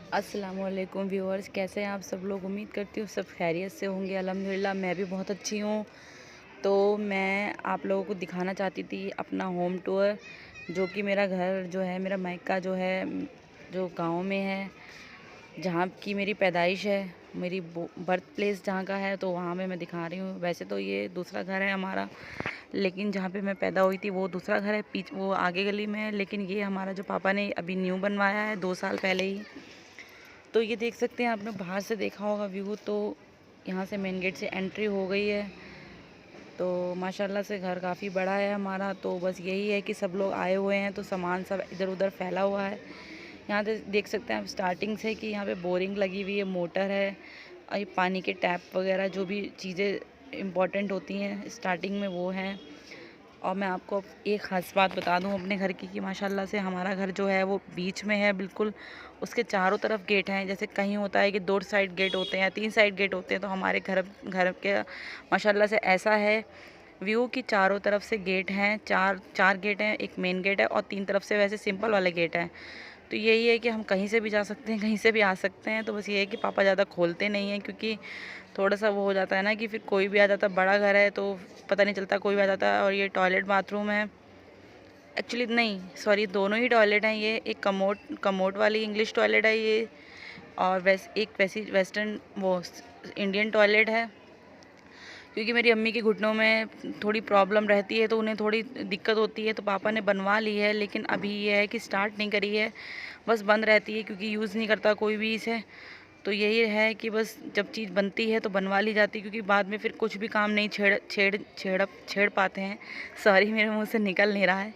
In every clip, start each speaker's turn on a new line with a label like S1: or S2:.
S1: अस्सलामुअलैकुम व्यूअर्स, कैसे हैं आप सब लोग। उम्मीद करती हूँ सब खैरियत से होंगे। अल्हम्दुलिल्लाह मैं भी बहुत अच्छी हूँ। तो मैं आप लोगों को दिखाना चाहती थी अपना होम टूर, जो कि मेरा घर जो है, मेरा मायका जो है, जो गांव में है, जहाँ की मेरी पैदाइश है, मेरी बर्थ प्लेस जहाँ का है, तो वहाँ पे मैं दिखा रही हूँ। वैसे तो ये दूसरा घर है हमारा, लेकिन जहाँ पे मैं पैदा हुई थी वो दूसरा घर है, वो आगे गली में है। लेकिन ये हमारा जो पापा ने अभी न्यू बनवाया है 2 साल पहले ही। तो ये देख सकते हैं, आपने बाहर से देखा होगा व्यू। तो यहाँ से मेन गेट से एंट्री हो गई है। तो माशाल्लाह से घर काफ़ी बड़ा है हमारा। तो बस यही है कि सब लोग आए हुए हैं, तो सामान सब इधर उधर फैला हुआ है। यहाँ से देख सकते हैं आप स्टार्टिंग से कि यहाँ पे बोरिंग लगी हुई है, मोटर है, और ये पानी के टैप वगैरह जो भी चीज़ें इम्पॉर्टेंट होती हैं स्टार्टिंग में वो हैं। और मैं आपको एक ख़ास बात बता दूं अपने घर की, कि माशाल्लाह से हमारा घर जो है वो बीच में है बिल्कुल। उसके चारों तरफ गेट हैं। जैसे कहीं होता है कि 2 साइड गेट होते हैं या 3 साइड गेट होते हैं, तो हमारे घर घर के माशाल्लाह से ऐसा है व्यू कि चारों तरफ से गेट हैं। चार चार गेट हैं, एक मेन गेट है और 3 तरफ से वैसे सिंपल वाले गेट हैं। तो यही है कि हम कहीं से भी जा सकते हैं, कहीं से भी आ सकते हैं। तो बस ये है कि पापा ज़्यादा खोलते नहीं हैं, क्योंकि थोड़ा सा वो हो जाता है ना कि फिर कोई भी आ जाता है, बड़ा घर है तो पता नहीं चलता कोई भी आ जाता है। और ये टॉयलेट बाथरूम है, एक्चुअली नहीं सॉरी, दोनों ही टॉयलेट हैं। ये एक कमोड वाली इंग्लिश टॉयलेट है ये, और एक वैसी वेस्टर्न वो इंडियन टॉयलेट है। क्योंकि मेरी अम्मी के घुटनों में थोड़ी प्रॉब्लम रहती है, तो उन्हें थोड़ी दिक्कत होती है, तो पापा ने बनवा ली है। लेकिन अभी ये है कि स्टार्ट नहीं करी है, बस बंद रहती है, क्योंकि यूज़ नहीं करता कोई भी इसे। तो यही है कि बस जब चीज़ बनती है तो बनवा ली जाती है, क्योंकि बाद में फिर कुछ भी काम नहीं छेड़ पाते हैं। सॉरी, मेरे मुंह से निकल नहीं रहा है।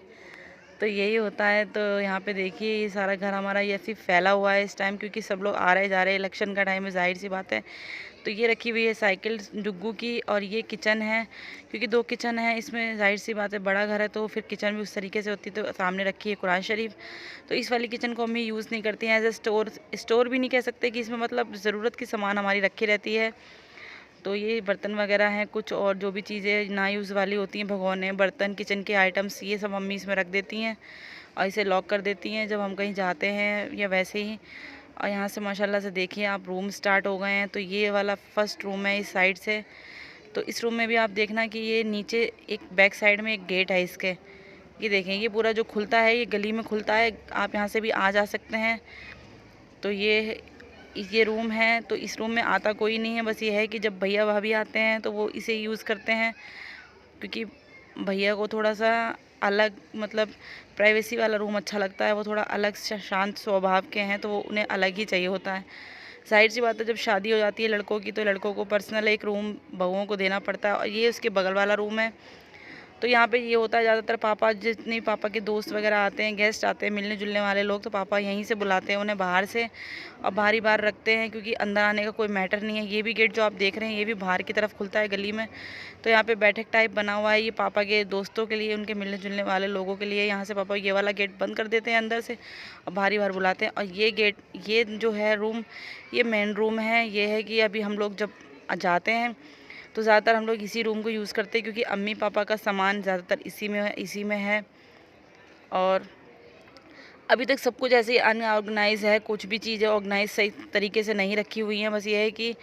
S1: तो यही होता है। तो यहाँ पे देखिए, ये सारा घर हमारा ये ऐसे फैला हुआ है इस टाइम, क्योंकि सब लोग आ रहे जा रहे हैं। इलेक्शन का टाइम है, जाहिर सी बात है। तो ये रखी हुई है साइकिल जुग्गू की, और ये किचन है, क्योंकि 2 किचन है इसमें। जाहिर सी बात है, बड़ा घर है तो फिर किचन भी उस तरीके से होती है। तो सामने रखी है कुरान शरीफ। तो इस वाली किचन को अम्मी यूज़ नहीं करती हैं, एज ए स्टोर भी नहीं कह सकते, कि इसमें मतलब ज़रूरत की सामान हमारी रखी रहती है। तो ये बर्तन वगैरह हैं कुछ, और जो भी चीज़ें ना यूज़ वाली होती हैं, भगोने, बर्तन, किचन के आइटम्स, ये सब मम्मी इसमें रख देती हैं और इसे लॉक कर देती हैं जब हम कहीं जाते हैं या वैसे ही। और यहाँ से माशाल्लाह से देखिए आप, रूम स्टार्ट हो गए हैं। तो ये वाला फर्स्ट रूम है इस साइड से। तो इस रूम में भी आप देखना कि ये नीचे एक बैक साइड में एक गेट है इसके। ये देखें, ये पूरा जो खुलता है ये गली में खुलता है, आप यहाँ से भी आ जा सकते हैं। तो ये रूम है। तो इस रूम में आता कोई नहीं है, बस ये है कि जब भैया भाभी आते हैं तो वो इसे यूज़ करते हैं, क्योंकि भैया को थोड़ा सा अलग, मतलब प्राइवेसी वाला रूम अच्छा लगता है। वो थोड़ा अलग शांत स्वभाव के हैं, तो वो उन्हें अलग ही चाहिए होता है। जाहिर सी बात है, जब शादी हो जाती है लड़कों की, तो लड़कों को पर्सनल एक रूम बहुओं को देना पड़ता है, और ये उसके बगल वाला रूम है। तो यहाँ पे ये होता है, ज़्यादातर पापा, जितने पापा के दोस्त वगैरह आते हैं, गेस्ट आते हैं, मिलने जुलने वाले लोग, तो पापा यहीं से बुलाते हैं उन्हें बाहर से, और बाहर ही बाहर रखते हैं, क्योंकि अंदर आने का कोई मैटर नहीं है। ये भी गेट जो आप देख रहे हैं, ये भी बाहर की तरफ खुलता है गली में। तो यहाँ पे बैठक टाइप बना हुआ है, ये पापा के दोस्तों के लिए, उनके मिलने जुलने वाले लोगों के लिए। यहाँ से पापा ये वाला गेट बंद कर देते हैं अंदर से, और बाहर ही बाहर बुलाते हैं। और ये गेट, ये जो है रूम, ये मेन रूम है। ये है कि अभी हम लोग जब जाते हैं तो ज़्यादातर हम लोग इसी रूम को यूज़ करते हैं, क्योंकि अम्मी पापा का सामान ज़्यादातर इसी में है। और अभी तक सब कुछ ऐसे ही अनऑर्गेनाइज है, कुछ भी चीज़ें ऑर्गेनाइज सही तरीके से नहीं रखी हुई हैं। बस ये है कि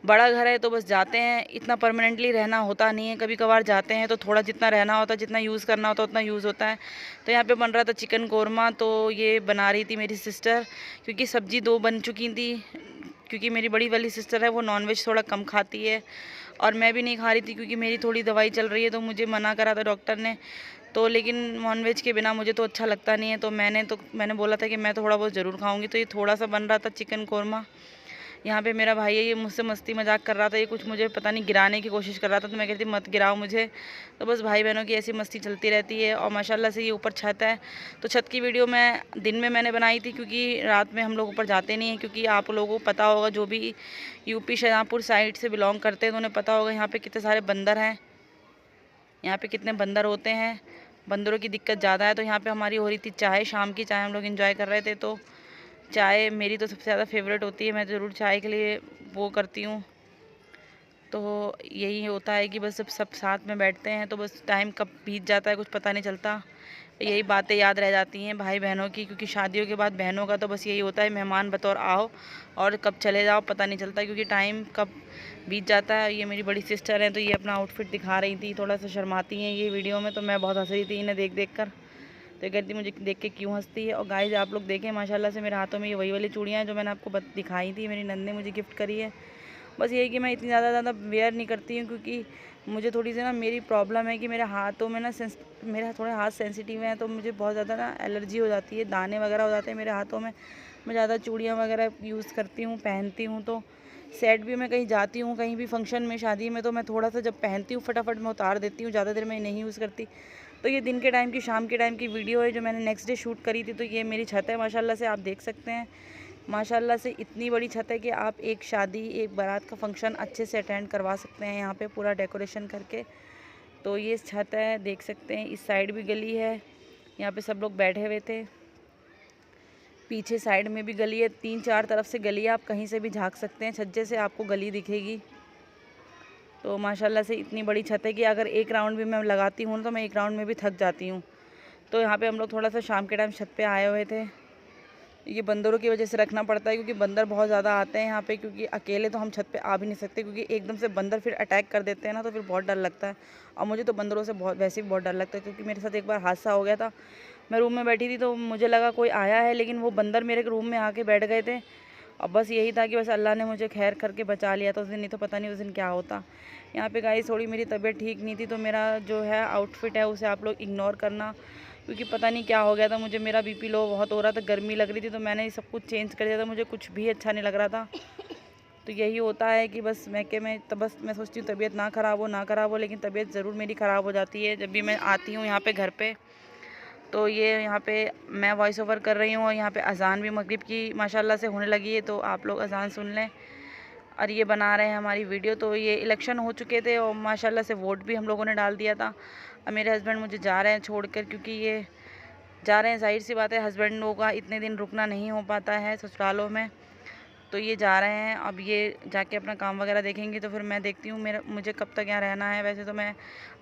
S1: बड़ा घर है तो बस जाते हैं, इतना परमानेंटली रहना होता नहीं है। कभी कभार जाते हैं तो थोड़ा जितना रहना होता है, जितना यूज़ करना होता है उतना यूज़ होता है। तो यहाँ पे बन रहा था चिकन कोरमा, तो ये बना रही थी मेरी सिस्टर, क्योंकि सब्ज़ी 2 बन चुकी थी। क्योंकि मेरी बड़ी वाली सिस्टर है, वो नॉनवेज थोड़ा कम खाती है, और मैं भी नहीं खा रही थी, क्योंकि मेरी थोड़ी दवाई चल रही है, तो मुझे मना करा था डॉक्टर ने। तो लेकिन नॉनवेज के बिना मुझे तो अच्छा लगता नहीं है, तो मैंने बोला था कि मैं थोड़ा बहुत ज़रूर खाऊंगी। तो ये थोड़ा सा बन रहा था चिकन कोरमा। यहाँ पे मेरा भाई है, ये मुझसे मस्ती मजाक कर रहा था, ये कुछ मुझे पता नहीं गिराने की कोशिश कर रहा था, तो मैं कहती मत गिराओ मुझे। तो बस भाई बहनों की ऐसी मस्ती चलती रहती है। और माशाल्लाह से ये ऊपर छत है, तो छत की वीडियो मैं दिन में मैंने बनाई थी, क्योंकि रात में हम लोग ऊपर जाते नहीं हैं। क्योंकि आप लोगों को पता होगा, जो भी यूपी शाहजहाँपुर साइड से बिलोंग करते हैं, तो उन्हें पता होगा यहाँ पे कितने सारे बंदर हैं, यहाँ पे कितने बंदर होते हैं। बंदरों की दिक्कत ज़्यादा है। तो यहाँ पे हमारी हो रही थी चाय, शाम की चाय हम लोग एंजॉय कर रहे थे। तो चाय मेरी तो सबसे ज़्यादा फेवरेट होती है, मैं ज़रूर चाय के लिए वो करती हूँ। तो यही होता है कि बस सब सब साथ में बैठते हैं, तो बस टाइम कब बीत जाता है कुछ पता नहीं चलता। यही बातें याद रह जाती हैं भाई बहनों की, क्योंकि शादियों के बाद बहनों का तो बस यही होता है मेहमान बतौर आओ और कब चले जाओ पता नहीं चलता, क्योंकि टाइम कब बीत जाता है। ये मेरी बड़ी सिस्टर हैं, तो ये अपना आउटफिट दिखा रही थी, थोड़ा सा शर्माती हैं ये वीडियो में, तो मैं बहुत हंस रही थी इन्हें देख देख कर। तो ये कहती मुझे देख के क्यों हंसती है। और गाइस आप लोग देखें माशाल्लाह से मेरे हाथों में ये वही वाली चूड़ियाँ हैं जो मैंने आपको दिखाई थी, मेरी नंद ने मुझे गिफ्ट करी है। बस यही कि मैं इतनी ज़्यादा वेयर नहीं करती हूँ, क्योंकि मुझे थोड़ी सी ना मेरी प्रॉब्लम है कि मेरे हाथों में ना मेरा थोड़े हाथ सेंसिटिव हैं, तो मुझे बहुत ज़्यादा ना एलर्जी हो जाती है, दाने वगैरह हो जाते हैं मेरे हाथों में। मैं ज़्यादा चूड़ियाँ वगैरह यूज़ करती हूँ, पहनती हूँ, तो सेट भी मैं कहीं जाती हूँ कहीं भी फंक्शन में शादी में, तो मैं थोड़ा सा जब पहनती हूँ फटाफट मैं उतार देती हूँ, ज़्यादा देर मैं नहीं यूज़ करती। तो ये दिन के टाइम की शाम के टाइम की वीडियो है जो मैंने नेक्स्ट डे शूट करी थी। तो ये मेरी छत है माशाल्लाह से, आप देख सकते हैं माशाल्लाह से इतनी बड़ी छत है कि आप एक शादी एक बारात का फंक्शन अच्छे से अटेंड करवा सकते हैं यहाँ पे पूरा डेकोरेशन करके। तो ये छत है, देख सकते हैं। इस साइड भी गली है, यहाँ पे सब लोग बैठे हुए थे। पीछे साइड में भी गली है, 3-4 तरफ से गली है, आप कहीं से भी झांक सकते हैं, छज्जे से आपको गली दिखेगी। तो माशाल्लाह से इतनी बड़ी छत है कि अगर एक राउंड भी मैं लगाती हूँ तो मैं एक राउंड में भी थक जाती हूँ। तो यहाँ पे हम लोग थोड़ा सा शाम के टाइम छत पे आए हुए थे। ये बंदरों की वजह से रखना पड़ता है, क्योंकि बंदर बहुत ज़्यादा आते हैं यहाँ पे, क्योंकि अकेले तो हम छत पे आ भी नहीं सकते, क्योंकि एकदम से बंदर फिर अटैक कर देते हैं ना, तो फिर बहुत डर लगता है। और मुझे तो बंदरों से वैसे भी बहुत डर लगता है, क्योंकि मेरे साथ एक बार हादसा हो गया था। मैं रूम में बैठी थी तो मुझे लगा कोई आया है, लेकिन वो बंदर मेरे रूम में आके बैठ गए थे। और बस यही था कि बस अल्लाह ने मुझे खैर करके बचा लिया था उस दिन, नहीं तो पता नहीं उस दिन क्या होता। यहाँ पे गाइस थोड़ी मेरी तबीयत ठीक नहीं थी, तो मेरा जो है आउटफिट है उसे आप लोग इग्नोर करना, क्योंकि पता नहीं क्या हो गया था मुझे, मेरा बीपी लो बहुत हो रहा था, गर्मी लग रही थी, तो मैंने सब कुछ चेंज कर दिया था, मुझे कुछ भी अच्छा नहीं लग रहा था। तो यही होता है कि बस बस मैं सोचती हूँ तबीयत ना ख़राब हो, लेकिन तबीयत ज़रूर मेरी ख़राब हो जाती है जब भी मैं आती हूँ यहाँ पे घर पे। तो ये यहाँ पे मैं वॉइस ओवर कर रही हूँ, और यहाँ पे अज़ान भी मगरिब की माशाल्लाह से होने लगी है, तो आप लोग अज़ान सुन लें। और ये बना रहे हैं हमारी वीडियो। तो ये इलेक्शन हो चुके थे और माशाल्लाह से वोट भी हम लोगों ने डाल दिया था। अब मेरे हस्बैंड मुझे जा रहे हैं छोड़कर, क्योंकि ये जा रहे हैं, ज़ाहिर सी बात है हस्बैंडों का इतने दिन रुकना नहीं हो पाता है ससुरालों में, तो ये जा रहे हैं। अब ये जाके अपना काम वगैरह देखेंगे, तो फिर मैं देखती हूँ मुझे कब तक यहाँ रहना है। वैसे तो मैं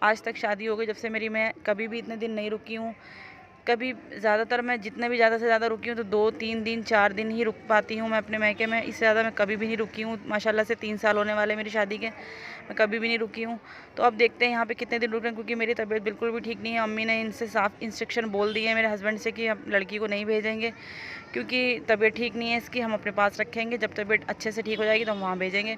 S1: आज तक शादी हो गई जब से मेरी, मैं कभी भी इतने दिन नहीं रुकी हूँ। कभी ज़्यादातर मैं जितने भी ज़्यादा से ज़्यादा रुकी हूँ तो 2-3 दिन 4 दिन ही रुक पाती हूँ मैं अपने मायके में, इससे ज़्यादा मैं कभी भी नहीं रुकी हूँ। माशाल्लाह से 3 साल होने वाले मेरी शादी के, मैं कभी भी नहीं रुकी हूँ। तो अब देखते हैं यहाँ पे कितने दिन रुक रहे हैं, क्योंकि मेरी तबीयत बिल्कुल भी ठीक नहीं है। अम्मी ने इनसे साफ इंस्ट्रक्शन बोल दिए है मेरे हस्बैंड से कि हम लड़की को नहीं भेजेंगे, क्योंकि तबीयत ठीक नहीं है इसकी, हम अपने पास रखेंगे, जब तबीयत अच्छे से ठीक हो जाएगी तो हम वहाँ भेजेंगे।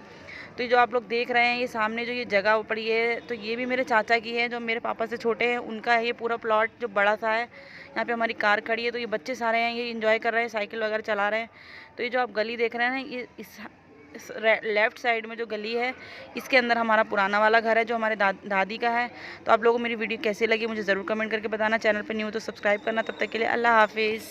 S1: तो ये जो आप लोग देख रहे हैं ये सामने जो ये जगह पड़ी है, तो ये भी मेरे चाचा की है जो मेरे पापा से छोटे हैं, उनका है ये पूरा प्लॉट जो बड़ा सा है। यहाँ पे हमारी कार खड़ी है, तो ये बच्चे सारे हैं, ये इंजॉय कर रहे हैं, साइकिल वगैरह चला रहे हैं। तो ये जो आप गली देख रहे हैं ना, ये इस लेफ़्ट साइड में जो गली है, इसके अंदर हमारा पुराना वाला घर है जो हमारे दादी का है। तो आप लोगों को मेरी वीडियो कैसी लगी मुझे ज़रूर कमेंट करके बताना। चैनल पर न्यू तो सब्सक्राइब करना। तब तक के लिए अल्लाह हाफिज़।